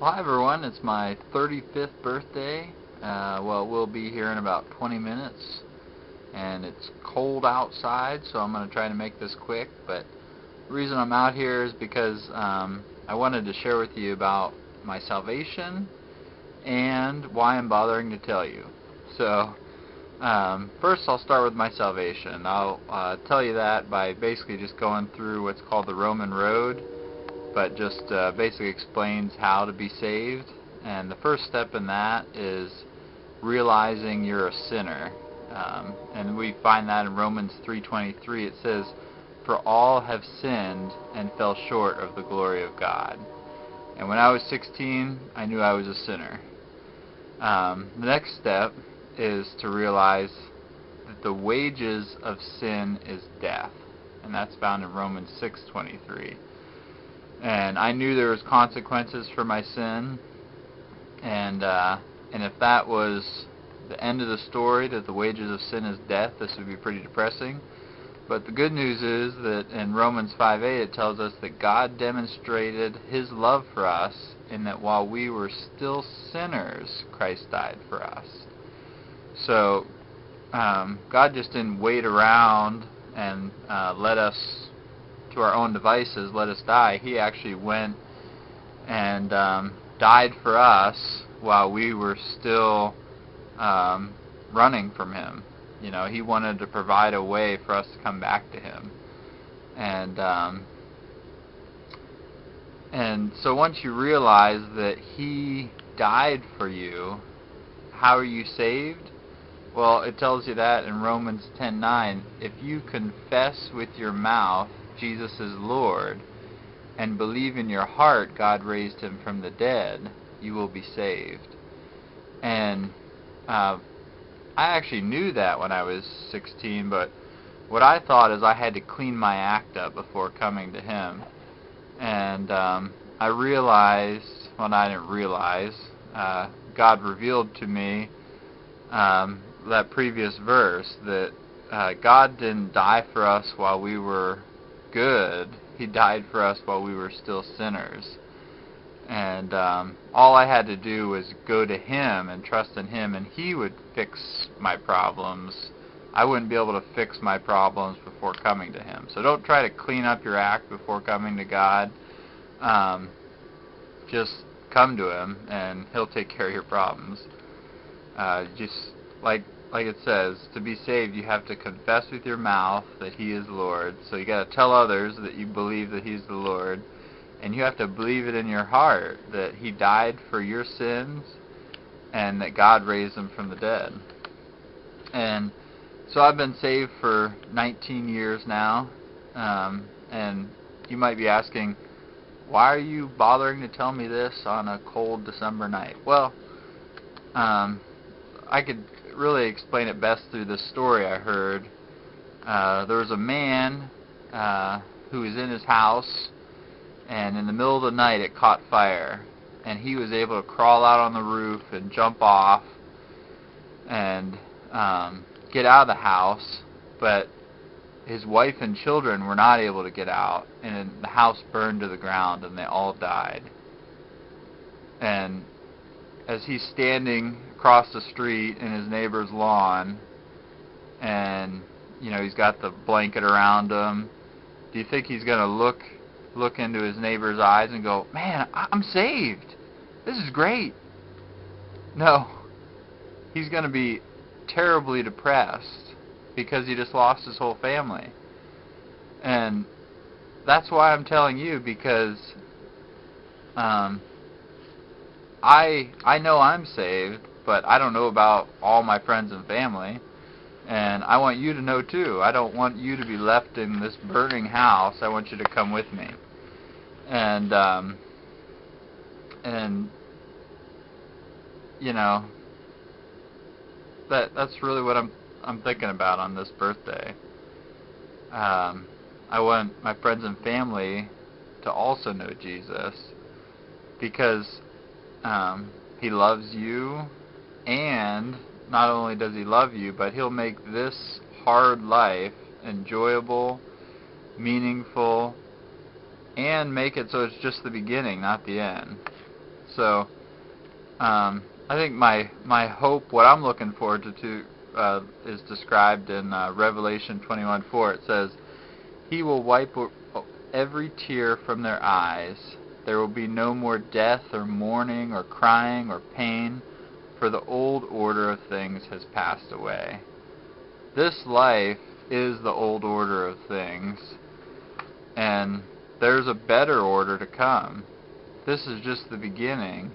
Well, hi everyone, it's my 35th birthday. Well, we'll be here in about 20 minutes, and it's cold outside, so I'm going to try to make this quick. But the reason I'm out here is because I wanted to share with you about my salvation and why I'm bothering to tell you. So, first I'll start with my salvation. I'll tell you that by basically just going through what's called the Roman Road, but just basically explains how to be saved. And the first step in that is realizing you're a sinner. And we find that in Romans 3:23. It says, "For all have sinned and fell short of the glory of God." And when I was 16, I knew I was a sinner. The next step is to realize that the wages of sin is death. And that's found in Romans 6:23. And I knew there was consequences for my sin, and if that was the end of the story, that the wages of sin is death, this would be pretty depressing. But the good news is that in Romans 5:8 it tells us that God demonstrated His love for us in that while we were still sinners, Christ died for us. So God just didn't wait around and let us to our own devices, let us die. He actually went and died for us while we were still running from Him. You know, He wanted to provide a way for us to come back to Him. And so once you realize that He died for you, how are you saved? Well, it tells you that in Romans 10:9. If you confess with your mouth Jesus is Lord, and believe in your heart God raised Him from the dead, you will be saved. And I actually knew that when I was 16, but what I thought is I had to clean my act up before coming to Him. And I realized, well, I didn't realize, God revealed to me that previous verse, that God didn't die for us while we were good. He died for us while we were still sinners. And all I had to do was go to Him and trust in Him, and He would fix my problems. I wouldn't be able to fix my problems before coming to Him. So don't try to clean up your act before coming to God. Just come to Him, and He'll take care of your problems. Just like it says, to be saved you have to confess with your mouth that He is Lord. So you got to tell others that you believe that He's the Lord, and you have to believe it in your heart that He died for your sins and that God raised Him from the dead. And so I've been saved for 19 years now, and you might be asking, why are you bothering to tell me this on a cold December night? Well, I could really explain it best through this story I heard. There was a man who was in his house, and in the middle of the night it caught fire, and he was able to crawl out on the roof and jump off and get out of the house, but his wife and children were not able to get out, and the house burned to the ground and they all died. And as he's standing across the street in his neighbor's lawn, and he's got the blanket around him, do you think he's going to look into his neighbor's eyes and go, "Man, I'm saved, this is great"? No, he's going to be terribly depressed because he just lost his whole family. And that's why I'm telling you, because I know I'm saved, but I don't know about all my friends and family, and I want you to know too. I don't want you to be left in this burning house. I want you to come with me. And that's really what I'm thinking about on this birthday. I want my friends and family to also know Jesus, because He loves you, and not only does He love you, but He'll make this hard life enjoyable, meaningful, and make it so it's just the beginning, not the end. So I think my hope, what I'm looking forward to is described in Revelation 21:4. It says, "He will wipe every tear from their eyes. There will be no more death or mourning or crying or pain, for the old order of things has passed away." This life is the old order of things, and there's a better order to come. This is just the beginning,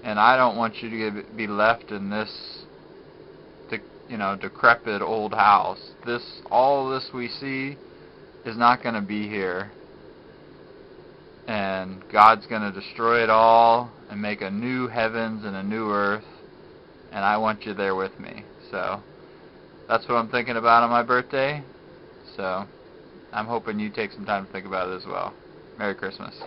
and I don't want you to be left in this decrepit old house. All this we see is not going to be here, and God's going to destroy it all and make a new heavens and a new earth, and I want you there with me. So that's what I'm thinking about on my birthday. So I'm hoping you take some time to think about it as well. Merry Christmas.